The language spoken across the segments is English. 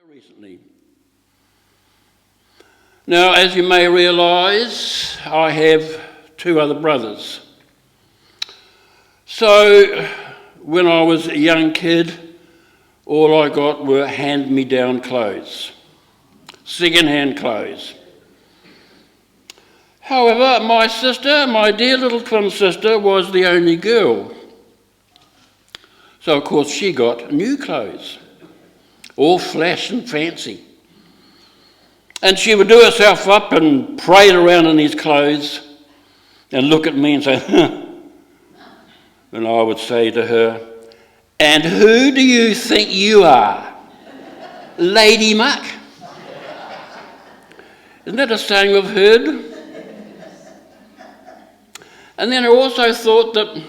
recently. Now, as you may realise, I have two other brothers. So, when I was a young kid, all I got were hand-me-down clothes, second-hand clothes. However, my sister, my dear little twin sister, was the only girl. So, of course, she got new clothes, all flash and fancy. And she would do herself up and parade around in these clothes and look at me and say, huh. And I would say to her, "And who do you think you are? Lady Muck?" Isn't that a saying we've heard? And then I also thought that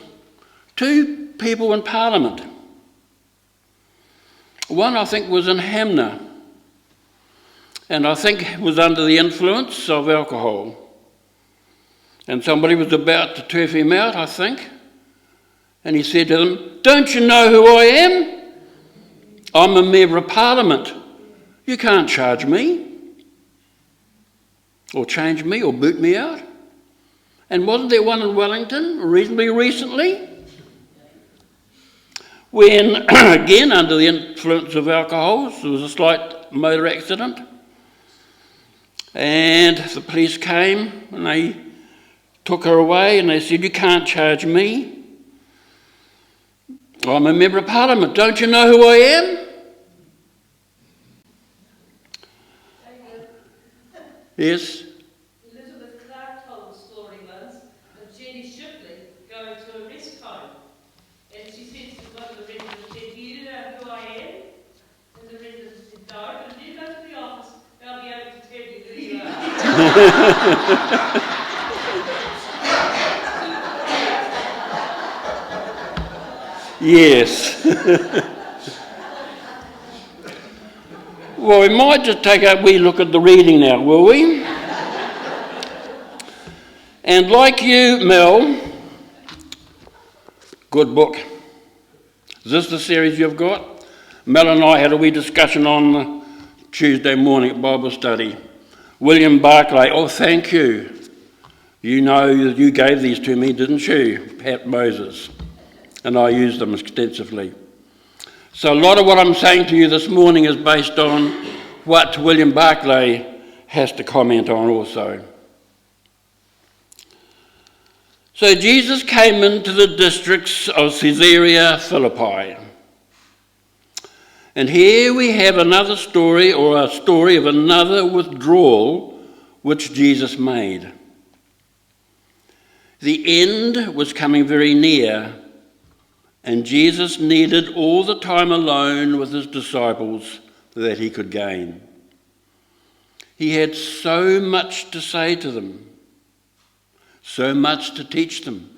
two people in Parliament, one I think was in Hanmer, and I think was under the influence of alcohol. And somebody was about to turf him out, I think, and he said to them, "Don't you know who I am? I'm a member of Parliament. You can't charge me, or change me, or boot me out." And wasn't there one in Wellington reasonably recently? When, again, under the influence of alcohol, there was a slight motor accident. And the police came and they took her away and they said, "You can't charge me. I'm a member of Parliament. Don't you know who I am?" Yes? Elizabeth Clark told the story once of Jenny Shipley going to a rest home. And she said to one of the residents, "Do you know who I am?" And the resident said, "No, but if you go to the office, they'll be able to tell you who you are." Yes. Well, we might just take a wee look at the reading now, will we? And like you, Mel, good book. Is this the series you've got? Mel and I had a wee discussion on Tuesday morning at Bible study. William Barclay, oh, thank you. You know you gave these to me, didn't you? Pat Moses. And I used them extensively. So a lot of what I'm saying to you this morning is based on what William Barclay has to comment on also. So Jesus came into the districts of Caesarea Philippi. And here we have another story, or a story of another withdrawal which Jesus made. The end was coming very near, and Jesus needed all the time alone with his disciples that he could gain. He had so much to say to them, so much to teach them,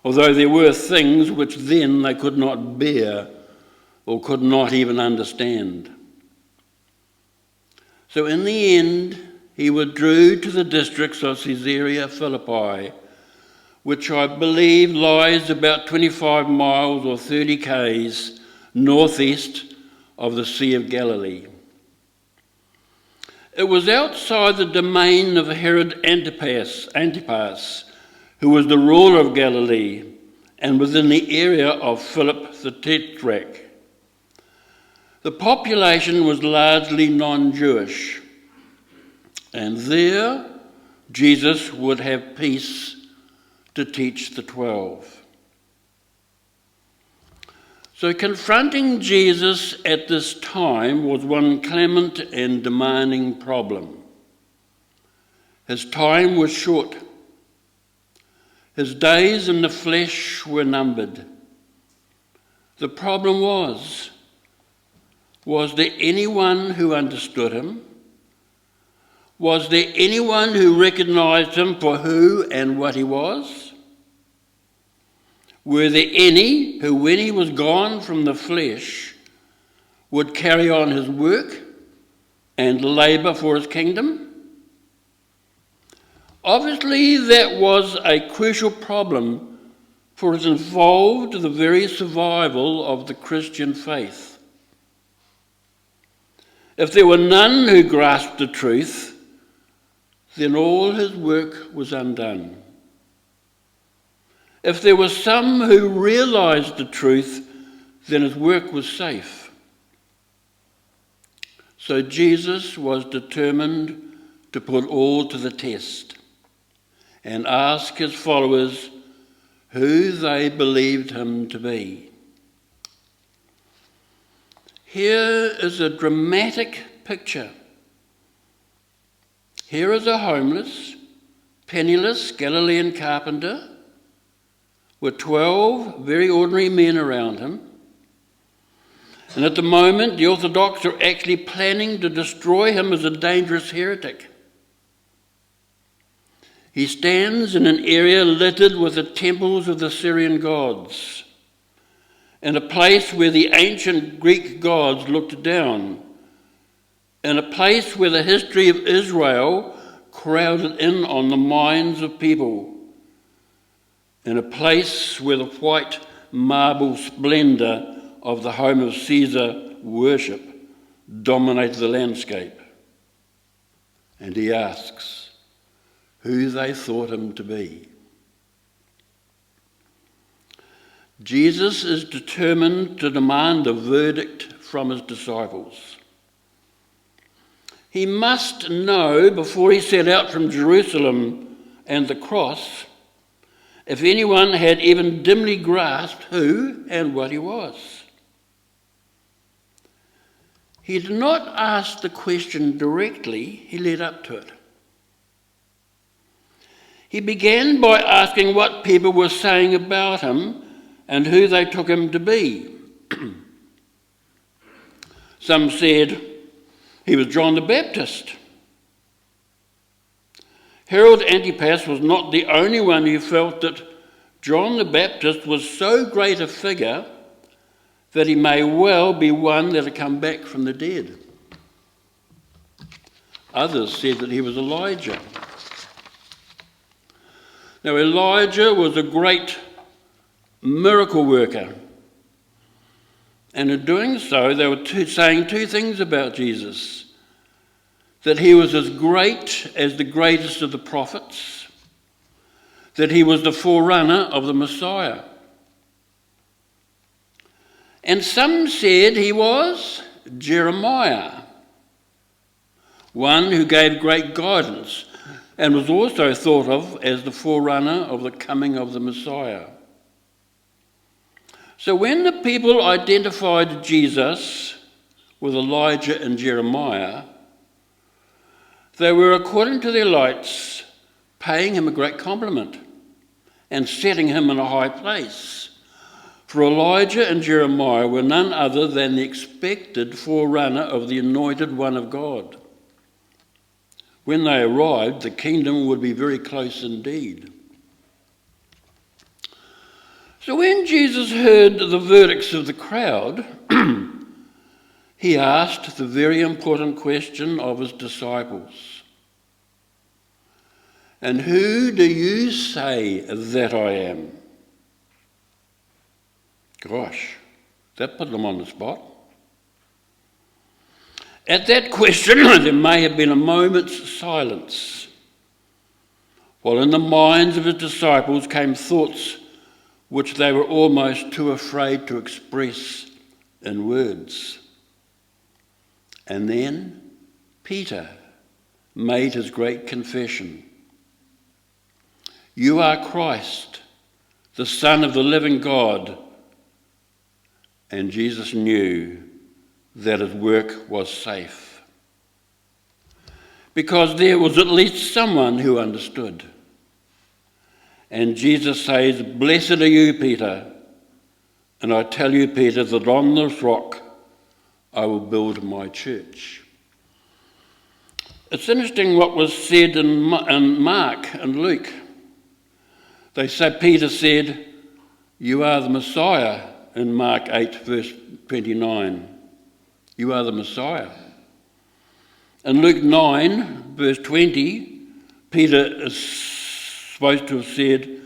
although there were things which then they could not bear or could not even understand. So in the end, he withdrew to the districts of Caesarea Philippi, which I believe lies about 25 miles or 30 k's northeast of the Sea of Galilee. It was outside the domain of Herod Antipas, who was the ruler of Galilee, and within the area of Philip the Tetrarch. The population was largely non-Jewish, and there Jesus would have peace to teach the 12. So confronting Jesus at this time was one clement and demanding problem. His time was short. His days in the flesh were numbered. The problem was there anyone who understood him? Was there anyone who recognized him for who and what he was? Were there any who, when he was gone from the flesh, would carry on his work and labour for his kingdom? Obviously, that was a crucial problem, for it involved the very survival of the Christian faith. If there were none who grasped the truth, then all his work was undone. If there were some who realized the truth, then his work was safe. So Jesus was determined to put all to the test and ask his followers who they believed him to be. Here is a dramatic picture. Here is a homeless, penniless Galilean carpenter with 12 very ordinary men around him. And at the moment, the Orthodox are actually planning to destroy him as a dangerous heretic. He stands in an area littered with the temples of the Syrian gods, in a place where the ancient Greek gods looked down, in a place where the history of Israel crowded in on the minds of people, in a place where the white marble splendour of the home of Caesar worship dominated the landscape. And he asks who they thought him to be. Jesus is determined to demand a verdict from his disciples. He must know before he set out from Jerusalem and the cross if anyone had even dimly grasped who and what he was. He did not ask the question directly, he led up to it. He began by asking what people were saying about him and who they took him to be. Some said he was John the Baptist. Herod Antipas was not the only one who felt that John the Baptist was so great a figure that he may well be one that had come back from the dead. Others said that he was Elijah. Now, Elijah was a great miracle worker. And in doing so, they were saying two things about Jesus. That he was as great as the greatest of the prophets. That he was the forerunner of the Messiah. And some said he was Jeremiah, one who gave great guidance and was also thought of as the forerunner of the coming of the Messiah. So when the people identified Jesus with Elijah and Jeremiah, they were, according to their lights, paying him a great compliment and setting him in a high place. For Elijah and Jeremiah were none other than the expected forerunner of the anointed one of God. When they arrived, the kingdom would be very close indeed. So when Jesus heard the verdicts of the crowd, he asked the very important question of his disciples. And who do you say that I am? Gosh, that put them on the spot. At that question, there may have been a moment's silence, while in the minds of his disciples came thoughts which they were almost too afraid to express in words. And then Peter made his great confession. You are Christ, the Son of the living God. And Jesus knew that his work was safe, because there was at least someone who understood. And Jesus says, blessed are you, Peter, and I tell you, Peter, that on this rock I will build my church. It's interesting what was said in Mark and Luke. They say Peter said, you are the Messiah, in Mark 8, verse 29. You are the Messiah. In Luke 9, verse 20, Peter is supposed to have said,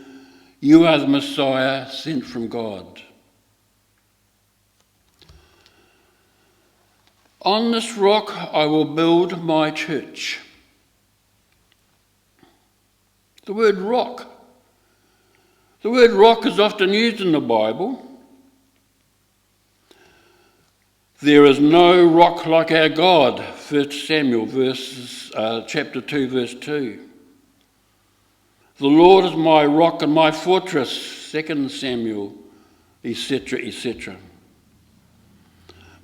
you are the Messiah sent from God. On this rock I will build my church. The word rock. The word rock is often used in the Bible. There is no rock like our God, 1 Samuel chapter 2, verse 2. The Lord is my rock and my fortress, 2 Samuel, etc., etc.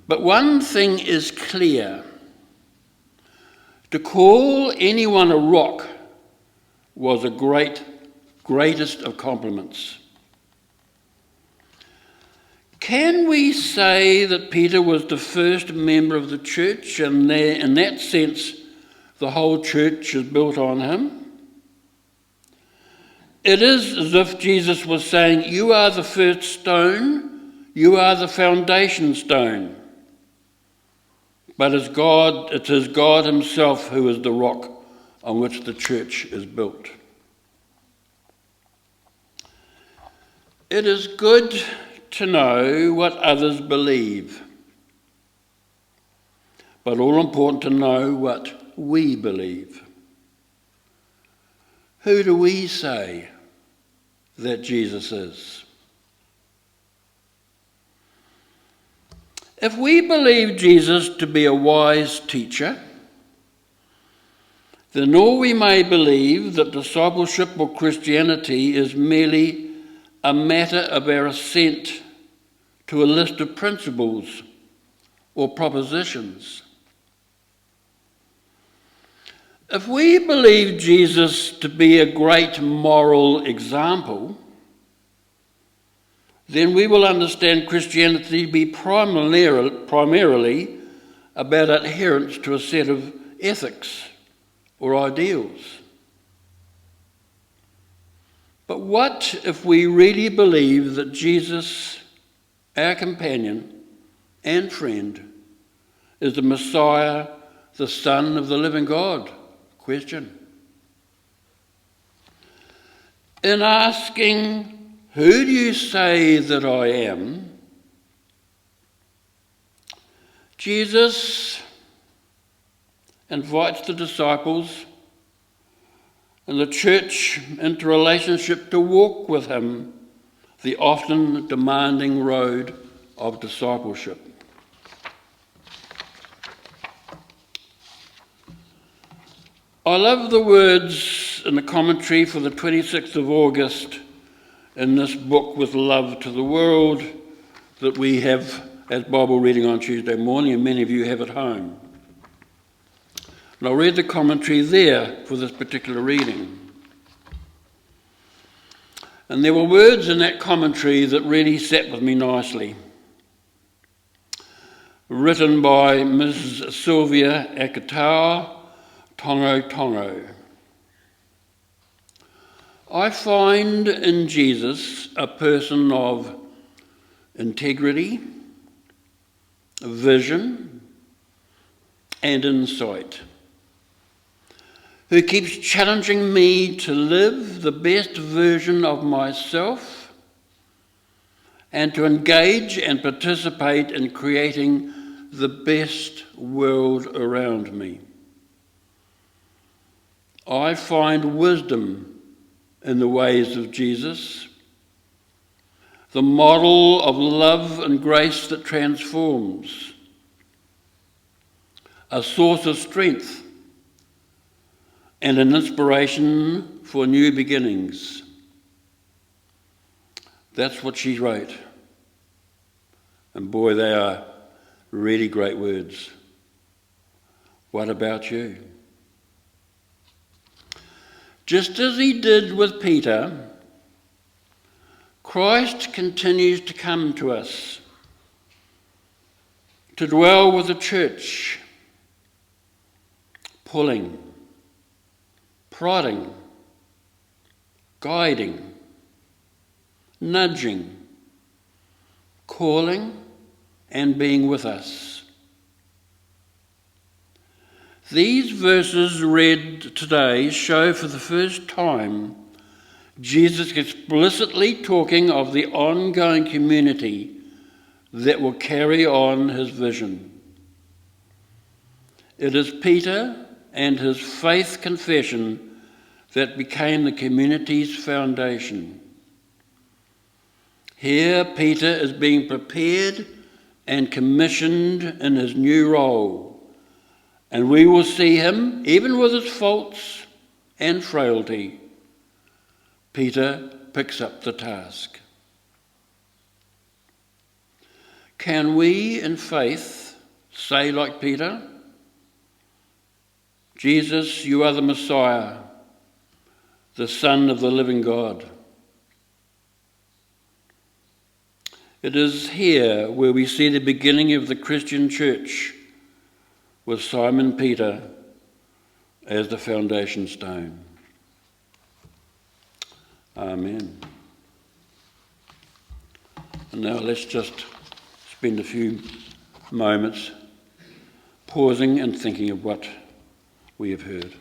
But one thing is clear. To call anyone a rock was a greatest of compliments. Can we say that Peter was the first member of the church, and in that sense the whole church is built on him? It is as if Jesus was saying, you are the first stone, you are the foundation stone. But it is God himself who is the rock on which the church is built. It is good to know what others believe, but all important to know what we believe. Who do we say that Jesus is? If we believe Jesus to be a wise teacher, then all we may believe that discipleship or Christianity is merely a matter of our assent to a list of principles or propositions. If we believe Jesus to be a great moral example, then we will understand Christianity to be primarily about adherence to a set of ethics or ideals. But what if we really believe that Jesus, our companion and friend, is the Messiah, the Son of the living God? Question. In asking, who do you say that I am? Jesus invites the disciples and the church into relationship to walk with him the often demanding road of discipleship. I love the words in the commentary for the 26th of August in this book, With Love to the World, that we have as Bible reading on Tuesday morning, and many of you have at home. And I'll read the commentary there for this particular reading. And there were words in that commentary that really sat with me nicely. Written by Mrs. Sylvia Akatau Tongo. I find in Jesus a person of integrity, vision, and insight, who keeps challenging me to live the best version of myself and to engage and participate in creating the best world around me. I find wisdom in the ways of Jesus, the model of love and grace that transforms, a source of strength and an inspiration for new beginnings. That's what she wrote. And boy, they are really great words. What about you? Just as he did with Peter, Christ continues to come to us, to dwell with the church, pulling, prodding, guiding, nudging, calling, and being with us. These verses read today show for the first time Jesus explicitly talking of the ongoing community that will carry on his vision. It is Peter and his faith confession that became the community's foundation. Here, Peter is being prepared and commissioned in his new role, and we will see him, even with his faults and frailty. Peter picks up the task. Can we, in faith, say like Peter, Jesus, you are the Messiah, the Son of the living God? It is here where we see the beginning of the Christian church, with Simon Peter as the foundation stone. Amen. And now let's just spend a few moments pausing and thinking of what we have heard.